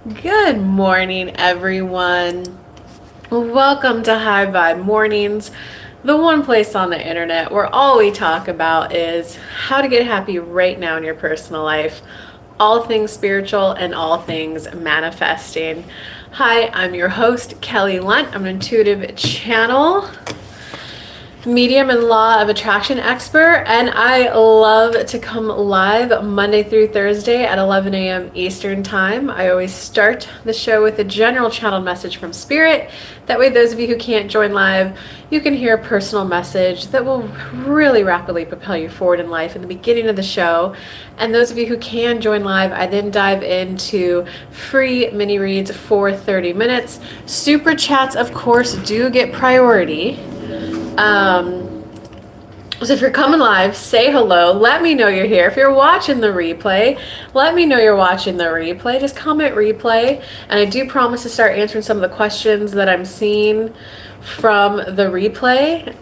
Good morning, everyone. Welcome to High Vibe Mornings, the one place on the internet where all we talk about is how to get happy right now in your personal life, all things spiritual and all things manifesting. Hi, I'm your host, Kelly Lunt. I'm an intuitive channel, medium and law of attraction expert, and I love to come live Monday through Thursday at 11 a.m. Eastern time. I always start the show with a general channeled message from Spirit. That way, those of you who can't join live, you can hear a personal message that will really rapidly propel you forward in life in the beginning of the show. And those of you who can join live, I then dive into free mini reads for 30 minutes. Super chats, of course, do get priority. So if you're coming live, say hello. Let me know you're here. If you're watching the replay, let me know you're watching the replay. Just comment replay. And I do promise to start answering some of the questions that I'm seeing from the replay.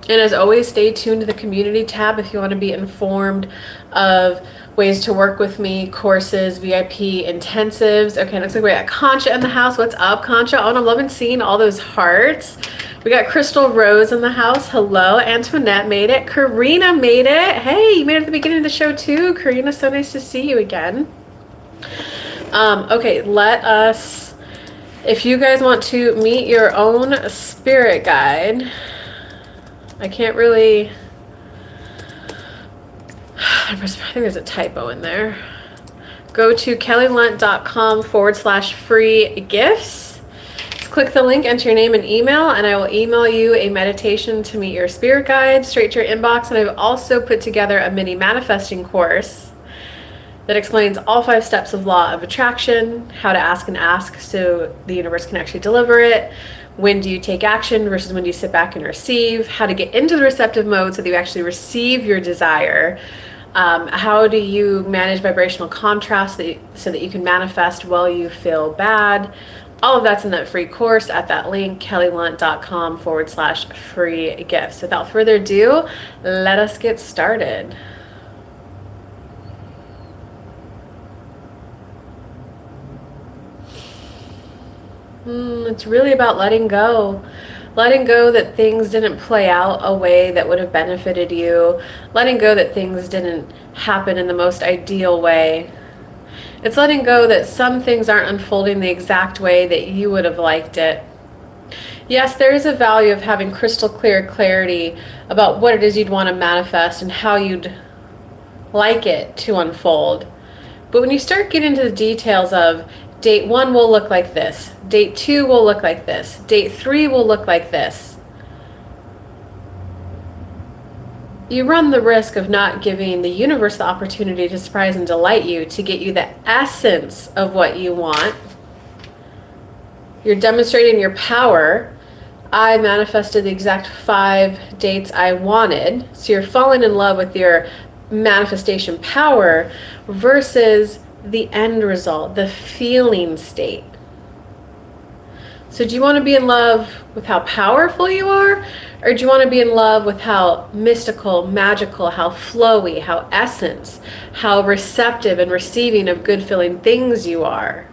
And as always, stay tuned to the community tab if you want to be informed of ways to work with me, courses, VIP intensives. Okay, looks like we got Concha in the house. What's up, Concha? Oh, and I'm loving seeing all those hearts. We got Crystal Rose in the house. Hello. Antoinette made it. Karina made it. Hey, you made it at the beginning of the show too. Karina, so nice to see you again. Okay, let us, if you guys want to meet your own spirit guide, I can't really, I think there's a typo in there. Go to kellylunt.com/free gifts. Just click the link, enter your name and email, and I will email you a meditation to meet your spirit guide straight to your inbox. And I've also put together a mini manifesting course that explains all 5 steps of law of attraction, how to ask and ask so the universe can actually deliver it. When do you take action versus when do you sit back and receive? How to get into the receptive mode so that you actually receive your desire. How do you manage vibrational contrast so that you can manifest while you feel bad? All of that's in that free course at that link, kellylunt.com/free gifts. Without further ado, let us get started. It's really about letting go. Letting go that things didn't play out a way that would have benefited you. Letting go that things didn't happen in the most ideal way. It's letting go that some things aren't unfolding the exact way that you would have liked it. Yes, there is a value of having crystal clear clarity about what it is you'd want to manifest and how you'd like it to unfold. But when you start getting into the details of date 1 will look like this, date 2 will look like this, date 3 will look like this, you run the risk of not giving the universe the opportunity to surprise and delight you, to get you the essence of what you want. You're demonstrating your power. I manifested the exact 5 dates I wanted. So you're falling in love with your manifestation power versus the end result, the feeling state. So do you want to be in love with how powerful you are? Or do you want to be in love with how mystical, magical, how flowy, how essence, how receptive and receiving of good feeling things you are?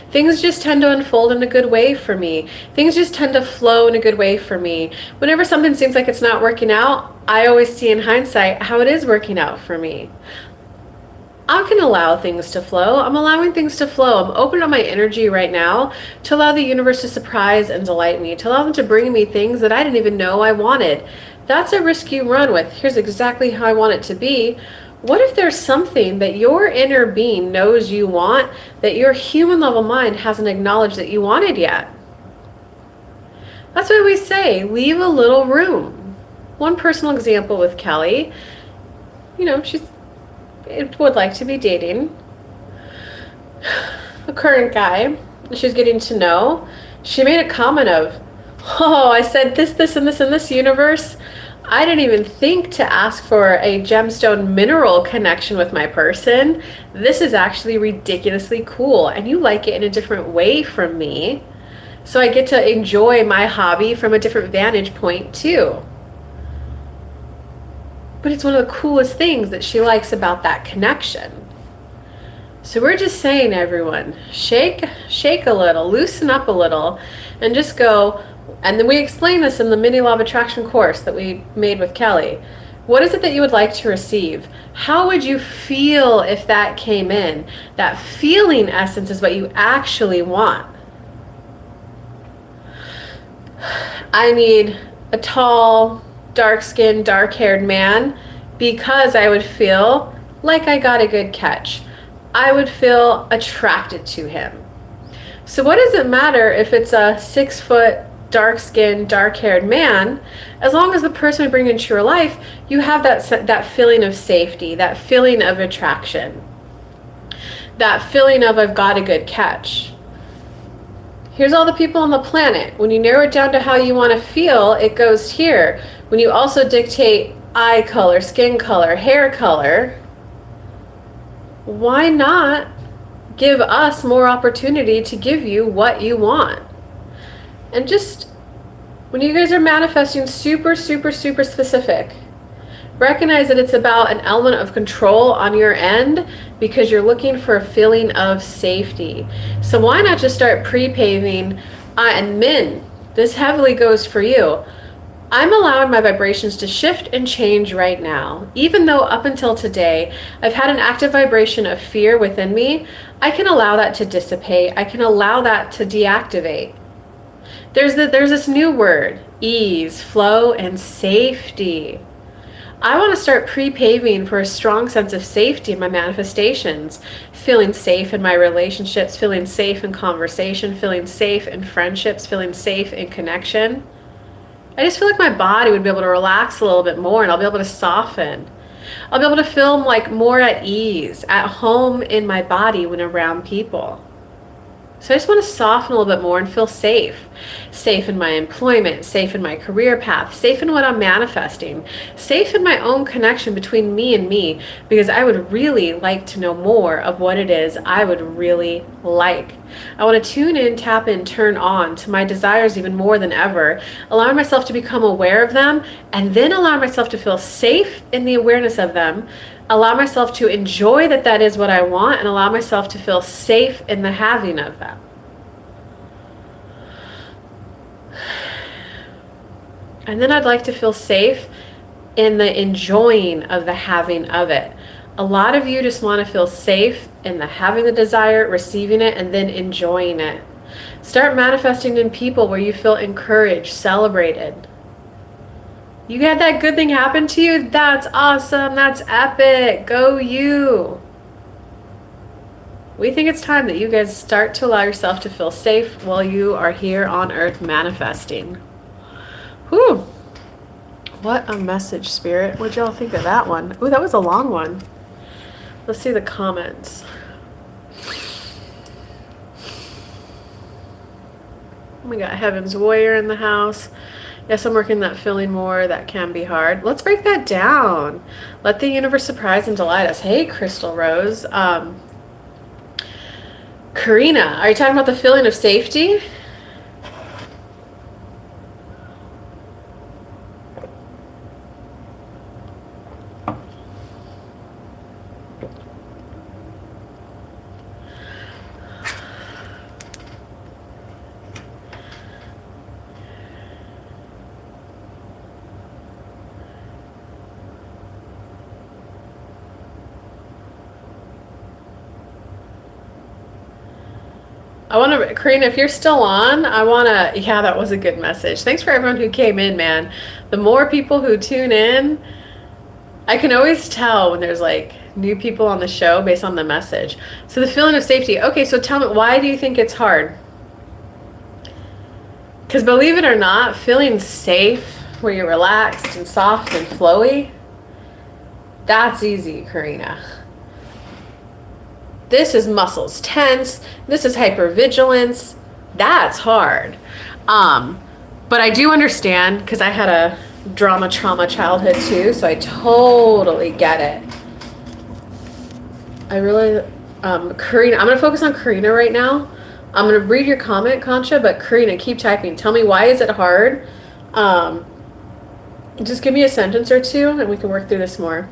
Things just tend to unfold in a good way for me. Things just tend to flow in a good way for me. Whenever something seems like it's not working out, I always see in hindsight how it is working out for me. I can allow things to flow. I'm allowing things to flow. I'm opening up my energy right now to allow the universe to surprise and delight me, to allow them to bring me things that I didn't even know I wanted. That's a risk you run with. Here's exactly how I want it to be. What if there's something that your inner being knows you want that your human level mind hasn't acknowledged that you wanted yet? That's why we say, leave a little room. One personal example with Kelly, she would like to be dating a current guy she's getting to know. She made a comment of, oh, I said this, and this, and this universe. I didn't even think to ask for a gemstone mineral connection with my person. This is actually ridiculously cool, and you like it in a different way from me. So I get to enjoy my hobby from a different vantage point too. But it's one of the coolest things that she likes about that connection. So we're just saying, everyone, shake a little, loosen up a little, and just go. And then we explain this in the mini law of attraction course that we made with Kelly. What is it that you would like to receive? How would you feel if that came in? That feeling essence is what you actually want. I need a tall, dark-skinned, dark-haired man because I would feel like I got a good catch. I would feel attracted to him. So what does it matter if it's a 6-foot, dark-skinned, dark-haired man? As long as the person we bring into your life, you have that feeling of safety, that feeling of attraction, that feeling of I've got a good catch. Here's all the people on the planet. When you narrow it down to how you want to feel, it goes here. When you also dictate eye color, skin color, hair color, why not give us more opportunity to give you what you want? And just when you guys are manifesting super, super, super specific, recognize that it's about an element of control on your end because you're looking for a feeling of safety. So why not just start pre-paving? And men, this heavily goes for you. I'm allowing my vibrations to shift and change right now. Even though up until today, I've had an active vibration of fear within me, I can allow that to dissipate. I can allow that to deactivate. There's this new word, ease, flow, and safety. I want to start pre-paving for a strong sense of safety in my manifestations, feeling safe in my relationships, feeling safe in conversation, feeling safe in friendships, feeling safe in connection. I just feel like my body would be able to relax a little bit more, and I'll be able to soften. I'll be able to feel like more at ease, at home in my body when around people. So I just want to soften a little bit more and feel safe. Safe in my employment, safe in my career path, safe in what I'm manifesting, safe in my own connection between me and me, because I would really like to know more of what it is I would really like. I want to tune in, tap in, turn on to my desires even more than ever, allowing myself to become aware of them, and then allow myself to feel safe in the awareness of them, allow myself to enjoy that is what I want, and allow myself to feel safe in the having of them. And then I'd like to feel safe in the enjoying of the having of it. A lot of you just want to feel safe in the having the desire, receiving it, and then enjoying it. Start manifesting in people where you feel encouraged, celebrated. You had that good thing happen to you? That's awesome. That's epic. Go you. We think it's time that you guys start to allow yourself to feel safe while you are here on earth manifesting. Whew. What a message, Spirit. What'd y'all think of that one? Ooh, that was a long one. Let's see the comments. We got Heaven's Warrior in the house. Yes, I'm working that feeling more. That can be hard. Let's break that down. Let the universe surprise and delight us. Hey, Crystal Rose. Karina, are you talking about the feeling of safety? I want to, Karina, if you're still on, yeah, that was a good message. Thanks for everyone who came in, man. The more people who tune in, I can always tell when there's like new people on the show based on the message. So the feeling of safety. Okay, so tell me, why do you think it's hard? Because believe it or not, feeling safe, where you're relaxed and soft and flowy, that's easy, Karina. This is muscles tense. This is hypervigilance. That's hard. But I do understand, because I had a trauma childhood too, so I totally get it. I really, Karina, I'm going to focus on Karina right now. I'm going to read your comment, Concha, but Karina, keep typing. Tell me, why is it hard? Just give me a sentence or two and we can work through this more.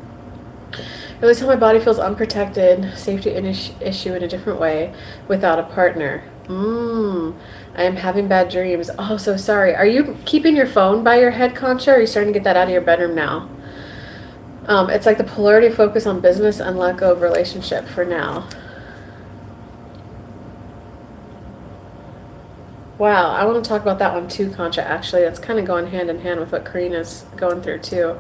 At least how my body feels unprotected, safety issue in a different way without a partner. I am having bad dreams. Oh, so sorry. Are you keeping your phone by your head, Concha, or are you starting to get that out of your bedroom now? It's like the polarity focus on business and let go of relationship for now. Wow, I want to talk about that one too, Concha, actually. That's kind of going hand in hand with what Karina's going through too.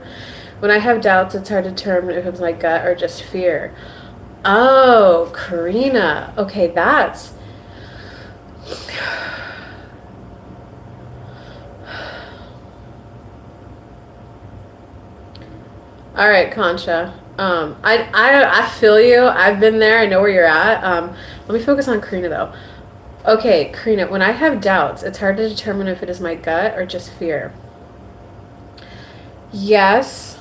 When I have doubts, it's hard to determine if it's my gut or just fear. Oh, Karina. Okay, that's... All right, Concha. I feel you. I've been there. I know where you're at. Let me focus on Karina though. Okay, Karina, when I have doubts, it's hard to determine if it is my gut or just fear. Yes.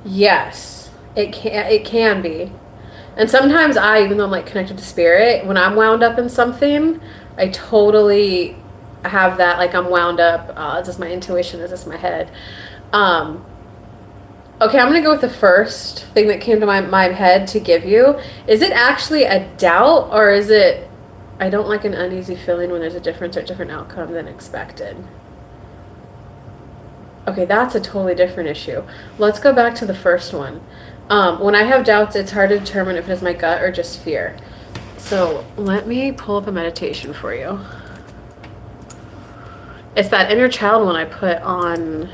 Yes. It can be. And sometimes even though I'm like connected to spirit, when I'm wound up in something, I totally have that, like I'm wound up. Is this my intuition? Is this my head? Um, okay, I'm gonna go with the first thing that came to my head to give you. Is it actually a doubt, or is it, I don't like an uneasy feeling when there's a difference or different outcome than expected? Okay, that's a totally different issue. Let's go back to the first one. When I have doubts, it's hard to determine if it is my gut or just fear. So let me pull up a meditation for you. It's that inner child one I put on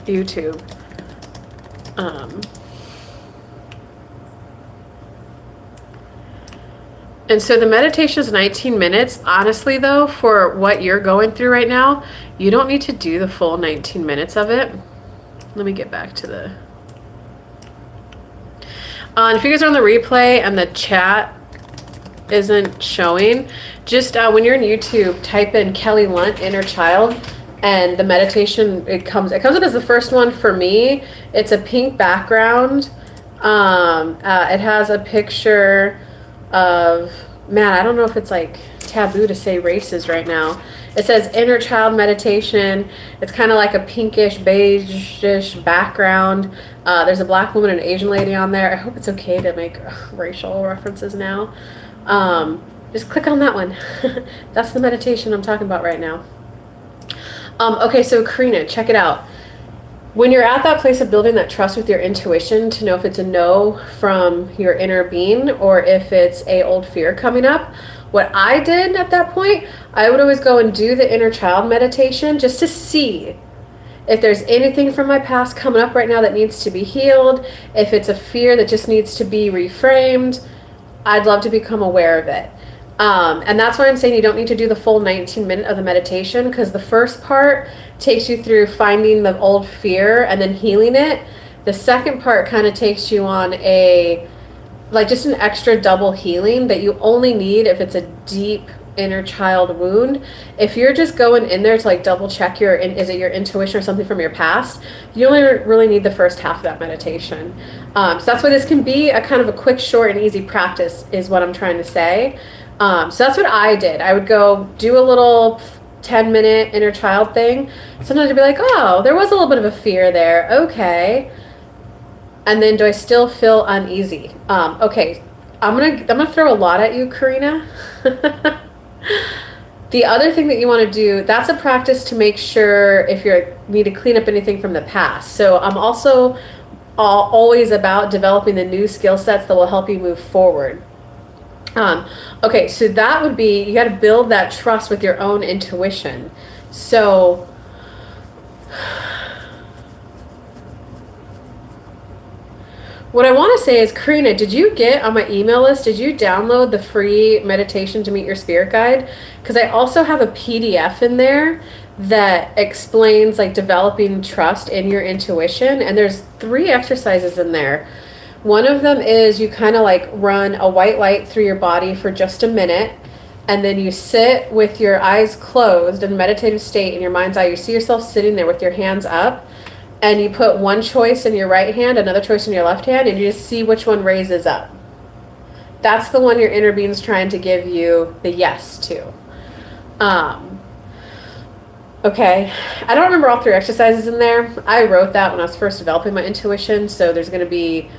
YouTube. And so the meditation is 19 minutes. Honestly, though, for what you're going through right now, you don't need to do the full 19 minutes of it. Let me get back to the... if you guys are on the replay and the chat isn't showing, just when you're in YouTube, type in Kelly Lunt, Inner Child, and the meditation, it comes up as the first one for me. It's a pink background. It has a picture of, man, I don't know if it's like taboo to say races right now. It says Inner Child Meditation. It's kind of like a pinkish, beige-ish background. There's a black woman and an Asian lady on there. I hope it's okay to make racial references now. Just click on that one. That's the meditation I'm talking about right now. Okay, so Karina, check it out. When you're at that place of building that trust with your intuition to know if it's a no from your inner being or if it's a old fear coming up, what I did at that point, I would always go and do the inner child meditation just to see if there's anything from my past coming up right now that needs to be healed, if it's a fear that just needs to be reframed. I'd love to become aware of it. And that's why I'm saying you don't need to do the full 19 minutes of the meditation, because the first part takes you through finding the old fear and then healing it. The second part kind of takes you on just an extra double healing that you only need if it's a deep inner child wound. If you're just going in there to like double check is it your intuition or something from your past, you only really need the first half of that meditation. So that's why this can be a kind of a quick, short, and easy practice is what I'm trying to say. So that's what I did. I would go do a little 10-minute inner child thing. Sometimes I'd be like, oh, there was a little bit of a fear there. Okay. And then do I still feel uneasy? Okay. I'm gonna throw a lot at you, Karina. The other thing that you want to do, that's a practice to make sure if you need to clean up anything from the past. So I'm also always about developing the new skill sets that will help you move forward. Okay, so that would be, you got to build that trust with your own intuition. So what I want to say is, Karina, did you get on my email list, did you download the free meditation to meet your spirit guide? Because I also have a PDF in there that explains like developing trust in your intuition. And there's 3 exercises in there. One of them is you kind of like run a white light through your body for just a minute, and then you sit with your eyes closed in a meditative state in your mind's eye. You see yourself sitting there with your hands up, and you put one choice in your right hand, another choice in your left hand, and you just see which one raises up. That's the one your inner being's trying to give you the yes to. Okay, I don't remember all 3 exercises in there. I wrote that when I was first developing my intuition, so there's going to be,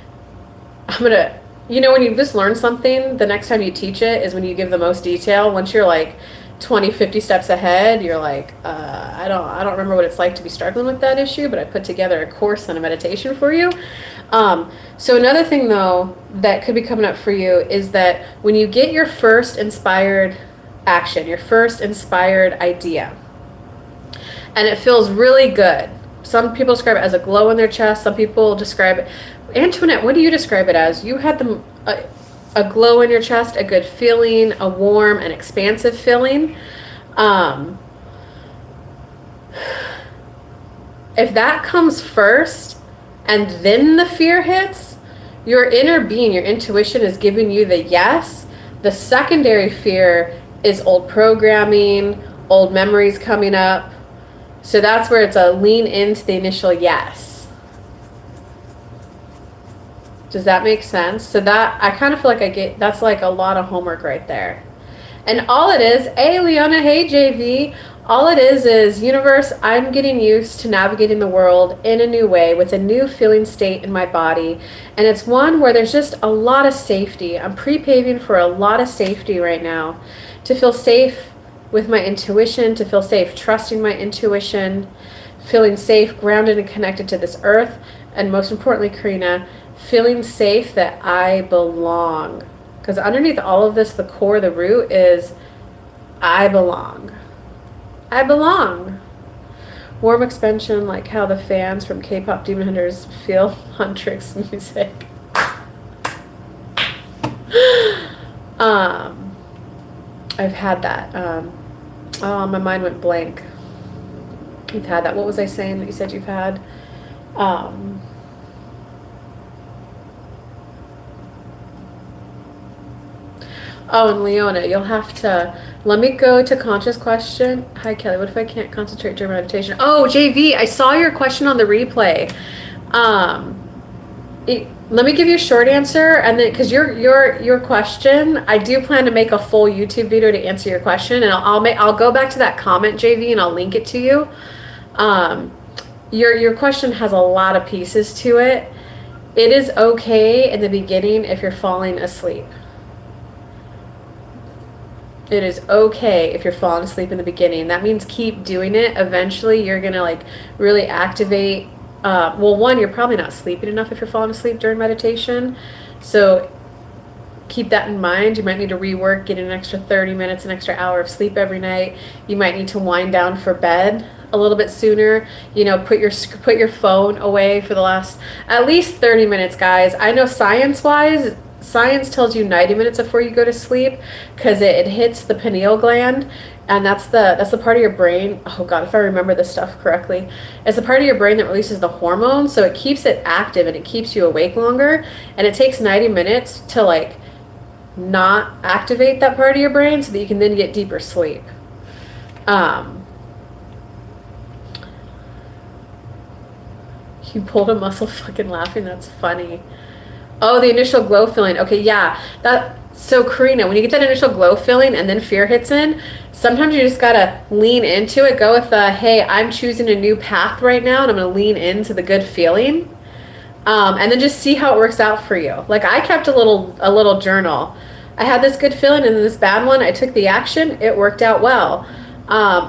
I'm going to, when you just learn something, the next time you teach it is when you give the most detail. Once you're like 20, 50 steps ahead, you're like, I don't remember what it's like to be struggling with that issue, but I put together a course on a meditation for you. So another thing though that could be coming up for you is that when you get your first inspired action, your first inspired idea, and it feels really good. Some people describe it as a glow in their chest. Some people describe it. Antoinette, what do you describe it as? You had a glow in your chest, a good feeling, a warm and expansive feeling. If that comes first and then the fear hits, your inner being, your intuition is giving you the yes. The secondary fear is old programming, old memories coming up. So that's where it's a lean into the initial yes. Does that make sense? So that, I kind of feel like that's like a lot of homework right there. And all it is, hey Leona, hey JV, all it is universe, I'm getting used to navigating the world in a new way with a new feeling state in my body. And it's one where there's just a lot of safety. I'm pre-paving for a lot of safety right now. To feel safe with my intuition, to feel safe trusting my intuition, feeling safe, grounded and connected to this earth, and most importantly, Karina, feeling safe that I belong. Because underneath all of this, the core, the root is I belong. I belong. Warm expansion, like how the fans from K-pop Demon Hunters feel on Trix music. I've had that. Oh, my mind went blank. You've had that. What was I saying that you said you've had? Oh, and Leona, you'll have to, let me go to conscious question. Hi, Kelly. What if I can't concentrate during meditation? Oh, JV, I saw your question on the replay. Let me give you a short answer, and then because your question, I do plan to make a full YouTube video to answer your question, and I'll go back to that comment, JV, and I'll link it to you. Your question has a lot of pieces to it. It is okay in the beginning if you're falling asleep. It is okay if you're falling asleep in the beginning. That means keep doing it. Eventually, you're gonna like really activate. Well, one, you're probably not sleeping enough if you're falling asleep during meditation. So keep that in mind. You might need to rework, get an extra 30 minutes, an extra hour of sleep every night. You might need to wind down for bed a little bit sooner. Put your phone away for the last at least 30 minutes, guys. I know science tells you 90 minutes before you go to sleep because it hits the pineal gland, and that's the part of your brain. Oh God, if I remember this stuff correctly, it's the part of your brain that releases the hormones, so it keeps it active and it keeps you awake longer. And it takes 90 minutes to like not activate that part of your brain so that you can then get deeper sleep. You pulled a muscle fucking laughing. That's funny. Oh, the initial glow feeling. Okay, yeah. So Karina, when you get that initial glow feeling and then fear hits in, sometimes you just gotta lean into it. Go with hey, I'm choosing a new path right now, and I'm gonna lean into the good feeling, and then just see how it works out for you. Like I kept a little journal. I had this good feeling and then this bad one. I took the action. It worked out well.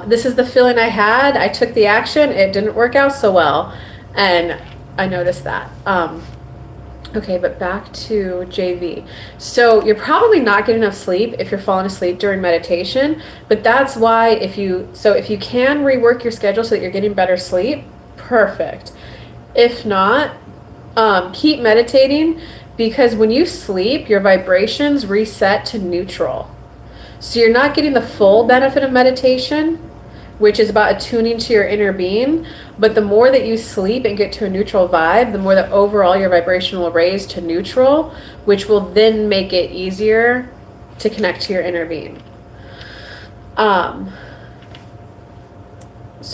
This is the feeling I had. I took the action. It didn't work out so well, and I noticed that. Okay, but back to JV. So you're probably not getting enough sleep if you're falling asleep during meditation, but that's why if you can rework your schedule so that you're getting better sleep, perfect. If not, keep meditating, because when you sleep, your vibrations reset to neutral. So you're not getting the full benefit of meditation, which is about attuning to your inner being. But the more that you sleep and get to a neutral vibe, the more that overall your vibration will raise to neutral, which will then make it easier to connect to your inner being. So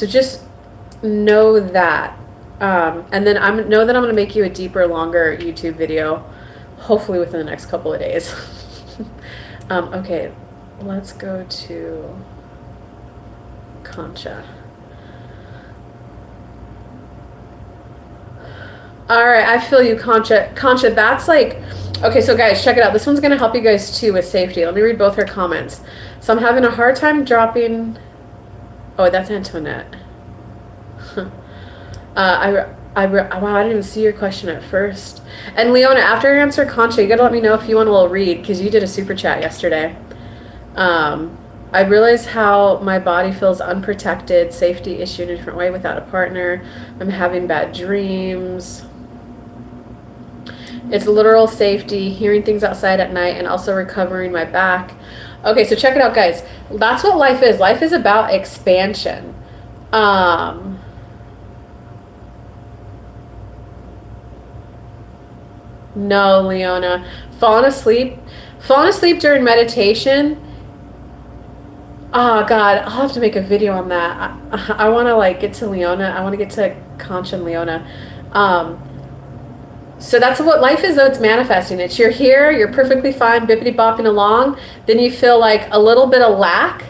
just know that. And then know that I'm going to make you a deeper, longer YouTube video, hopefully within the next couple of days. Okay, let's go to Concha. All right, I feel you, Concha. Concha, that's like, okay, so guys, check it out. This one's going to help you guys too with safety. Let me read both her comments. So I'm having a hard time dropping. Oh, that's Antoinette. Wow, I didn't even see your question at first. And Leona, after your answer, Concha, you gotta let me know if you want a little read because you did a super chat yesterday. I realize how my body feels unprotected, safety issue in a different way without a partner. I'm having bad dreams. It's literal safety, hearing things outside at night, and also recovering my back. Okay, so check it out, guys. That's what life is. Life is about expansion. No, Leona. Falling asleep. Falling asleep during meditation. Oh God, I'll have to make a video on that. I want to like get to Leona. I want to get to Concha and Leona. So that's what life is, though. It's manifesting. It's you're here, you're perfectly fine, bippity bopping along. Then you feel like a little bit of lack,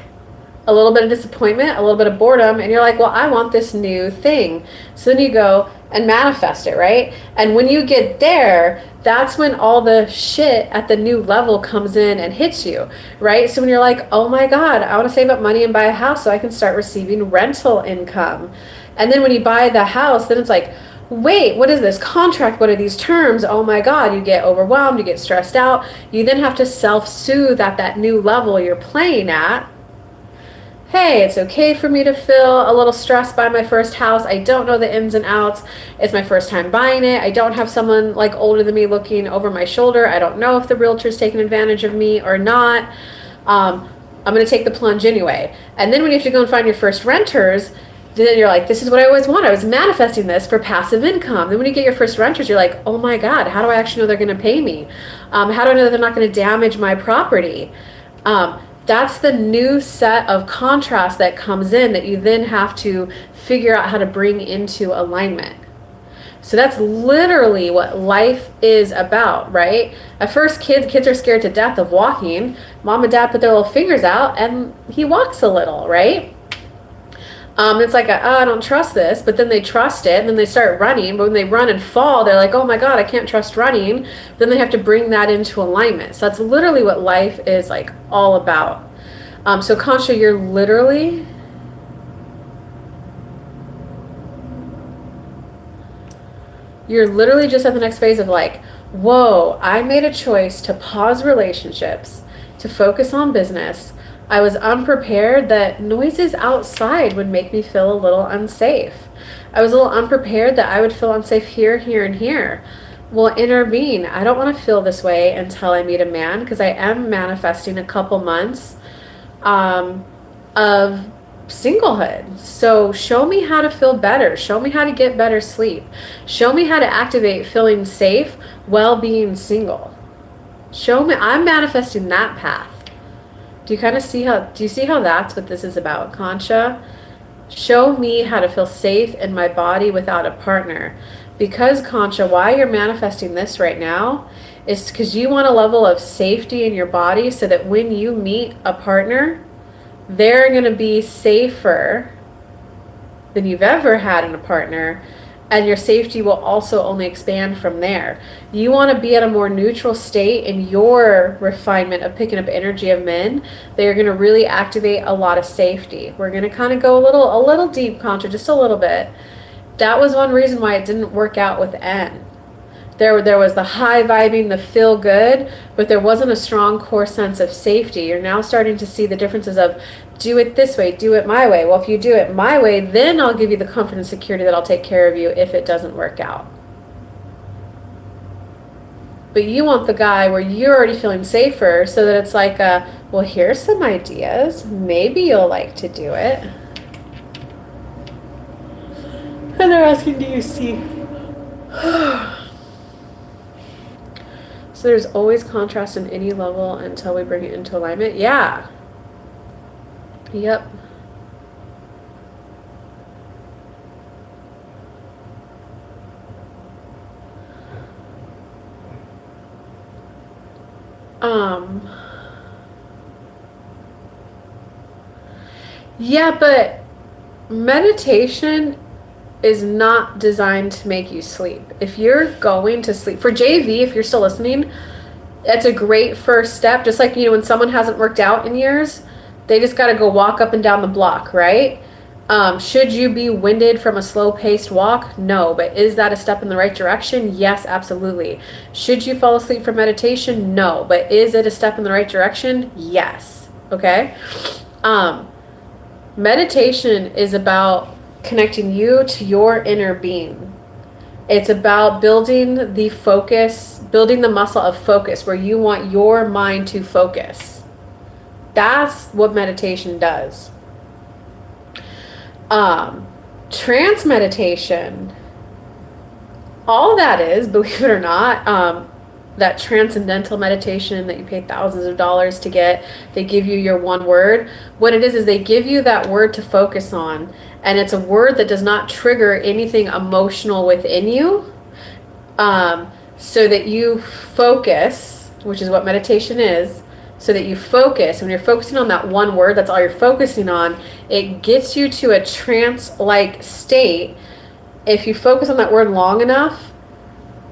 a little bit of disappointment, a little bit of boredom, and you're like, well, I want this new thing. So then you go and manifest it, right? And when you get there, that's when all the shit at the new level comes in and hits you, right? So when you're like, oh my God, I want to save up money and buy a house so I can start receiving rental income. And then when you buy the house, then it's like, wait, what is this contract? What are these terms? Oh my God, you get overwhelmed, you get stressed out. You then have to self-soothe at that new level you're playing at. Hey, it's okay for me to feel a little stressed by my first house. I don't know the ins and outs. It's my first time buying it. I don't have someone like older than me looking over my shoulder. I don't know if the realtor's taking advantage of me or not. I'm going to take the plunge anyway. And then when you have to go and find your first renters, then you're like, this is what I always want. I was manifesting this for passive income. Then when you get your first renters, you're like, oh my God, how do I actually know they're going to pay me? How do I know that they're not going to damage my property? That's the new set of contrast that comes in that you then have to figure out how to bring into alignment. So that's literally what life is about, right? At first, kids are scared to death of walking. Mom and dad put their little fingers out and he walks a little, right? It's like, I don't trust this, but then they trust it, and then they start running. But when they run and fall, they're like, oh my God, I can't trust running. Then they have to bring that into alignment. So that's literally what life is like all about. So Concha, you're literally just at the next phase of like, whoa, I made a choice to pause relationships, to focus on business. I was unprepared that noises outside would make me feel a little unsafe. I was a little unprepared that I would feel unsafe here, here, and here. Well, inner being, I don't want to feel this way until I meet a man because I am manifesting a couple months of singlehood. So show me how to feel better. Show me how to get better sleep. Show me how to activate feeling safe while being single. Show me, I'm manifesting that path. Do you see how that's what this is about, Concha? Show me how to feel safe in my body without a partner. Because, Concha, why you're manifesting this right now is because you want a level of safety in your body so that when you meet a partner, they're going to be safer than you've ever had in a partner, and your safety will also only expand from there. You want to be at a more neutral state in your refinement of picking up energy of men. They're going to really activate a lot of safety. We're going to kind of go a little deep, Contra, just a little bit. That was one reason why it didn't work out with N. There was the high vibing, the feel good, but there wasn't a strong core sense of safety. You're now starting to see the differences of do it this way, do it my way. Well, if you do it my way, then I'll give you the comfort and security that I'll take care of you if it doesn't work out. But you want the guy where you're already feeling safer so that it's like, well, here's some ideas. Maybe you'll like to do it. And they're asking, do you see? So there's always contrast in any level until we bring it into alignment. Yeah. Yep. Yeah, but meditation is not designed to make you sleep. If you're going to sleep, for JV, if you're still listening, that's a great first step. Just like, when someone hasn't worked out in years, they just got to go walk up and down the block, right? Should you be winded from a slow-paced walk? No, but is that a step in the right direction? Yes, absolutely. Should you fall asleep from meditation? No, but is it a step in the right direction? Yes. Okay? Meditation is about connecting you to your inner being. It's about building the focus, building the muscle of focus where you want your mind to focus. That's what meditation does. Trance meditation, all that is, believe it or not, that transcendental meditation that you pay thousands of dollars to get, they give you your one word. What it is they give you that word to focus on, and it's a word that does not trigger anything emotional within you, so that you focus, which is what meditation is. So that you focus. When you're focusing on that one word, that's all you're focusing on, it gets you to a trance-like state. If you focus on that word long enough,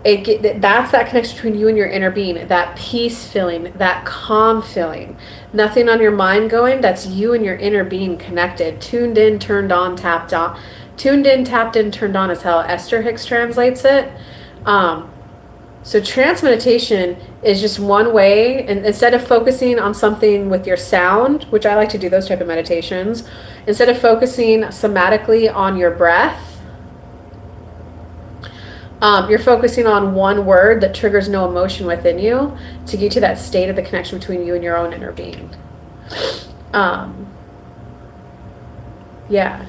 that's that connection between you and your inner being, that peace feeling, that calm feeling. Nothing on your mind going, that's you and your inner being connected, tuned in, turned on, tapped on. Tuned in, tapped in, turned on is how Esther Hicks translates it. So trance meditation is just one way, and instead of focusing on something with your sound, which I like to do those type of meditations, instead of focusing somatically on your breath, you're focusing on one word that triggers no emotion within you to get to that state of the connection between you and your own inner being. Yeah.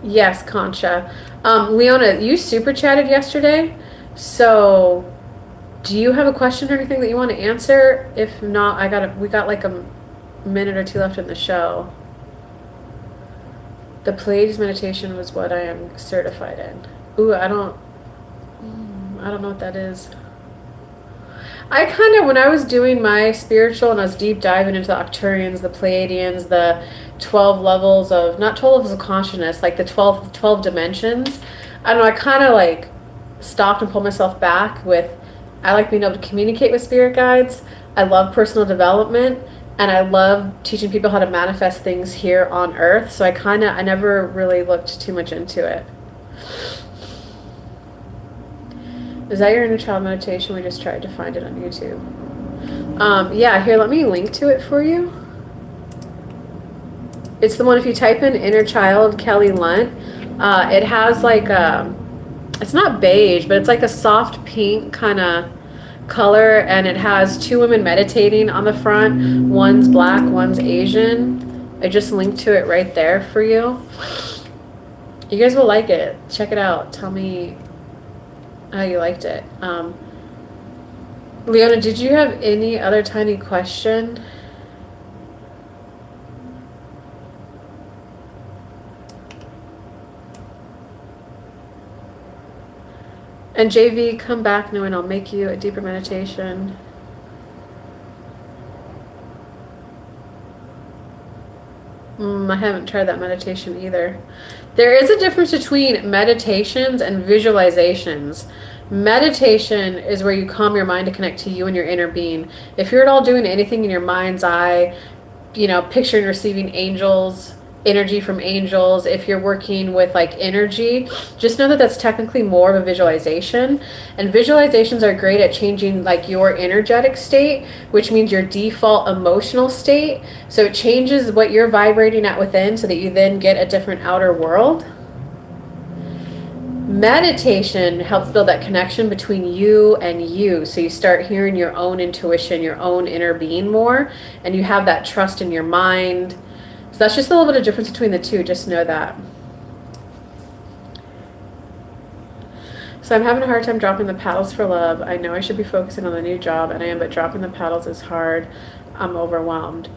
Yes, Concha. Leona, you super chatted yesterday, so do you have a question or anything that you want to answer? If not, we got like a minute or two left in the show. The Pleiades meditation was what I am certified in. Ooh, I don't know what that is. I kind of, when I was doing my spiritual and I was deep diving into the Arcturians, the Pleiadians, the 12 levels of, not 12 levels of consciousness, like the 12 dimensions, I don't know, I kind of like stopped and pulled myself back with, I like being able to communicate with spirit guides. I love personal development, and I love teaching people how to manifest things here on earth. So I never really looked too much into it. Is that your inner child meditation? We just tried to find it on YouTube. Yeah, here, let me link to it for you. It's the one, if you type in inner child Kelly Lunt, it has like it's not beige, but it's like a soft pink kind of color, and it has two women meditating on the front. One's black, one's Asian. I just linked to it right there for you. You guys will like it. Check it out. Tell me how you liked it. Leona, did you have any other tiny question? And JV, come back knowing I'll make you a deeper meditation. I haven't tried that meditation either. There is a difference between meditations and visualizations. Meditation is where you calm your mind to connect to you and your inner being. If you're at all doing anything in your mind's eye, picturing receiving angels, energy from angels, if you're working with like energy, just know that that's technically more of a visualization. And visualizations are great at changing like your energetic state, which means your default emotional state. So it changes what you're vibrating at within so that you then get a different outer world. Meditation helps build that connection between you and you. So you start hearing your own intuition, your own inner being more, and you have that trust in your mind. So that's just a little bit of difference between the two. Just know that. So I'm having a hard time dropping the paddles for love. I know I should be focusing on the new job, and I am, but dropping the paddles is hard. I'm overwhelmed.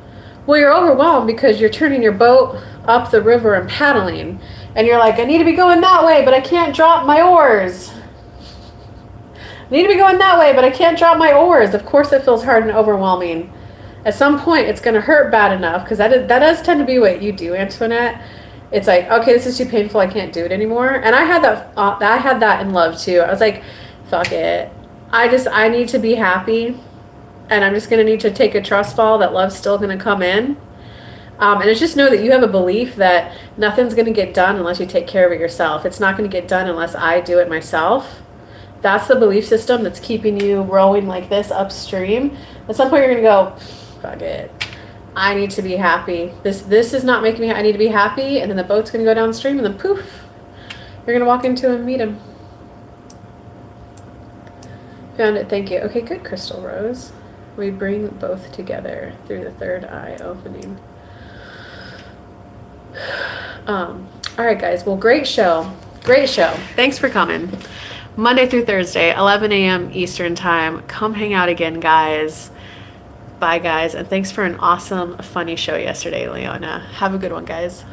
Well, you're overwhelmed because you're turning your boat up the river and paddling. And you're like, I need to be going that way, but I can't drop my oars. I need to be going that way, but I can't drop my oars. Of course it feels hard and overwhelming. At some point, it's going to hurt bad enough, because that does tend to be what you do, Antoinette. it's like, okay, this is too painful. I can't do it anymore. And I had that in love too. I was like, fuck it. I need to be happy, and I'm just gonna need to take a trust fall that love's still gonna come in. And it's just know that you have a belief that nothing's gonna get done unless you take care of it yourself. It's not gonna get done unless I do it myself. That's the belief system that's keeping you rowing like this upstream. At some point, you're gonna go, fuck it. I need to be happy. This is not making me. I need to be happy, and then the boat's gonna go downstream, and then poof, you're gonna walk into him and meet him. Found it. Thank you. Okay, good, Crystal Rose. We bring both together through the third eye opening. All right, guys. Well, great show. Great show. Thanks for coming. Monday through Thursday, 11 a.m. Eastern Time. Come hang out again, guys. Bye, guys. And thanks for an awesome, funny show yesterday, Leona. Have a good one, guys.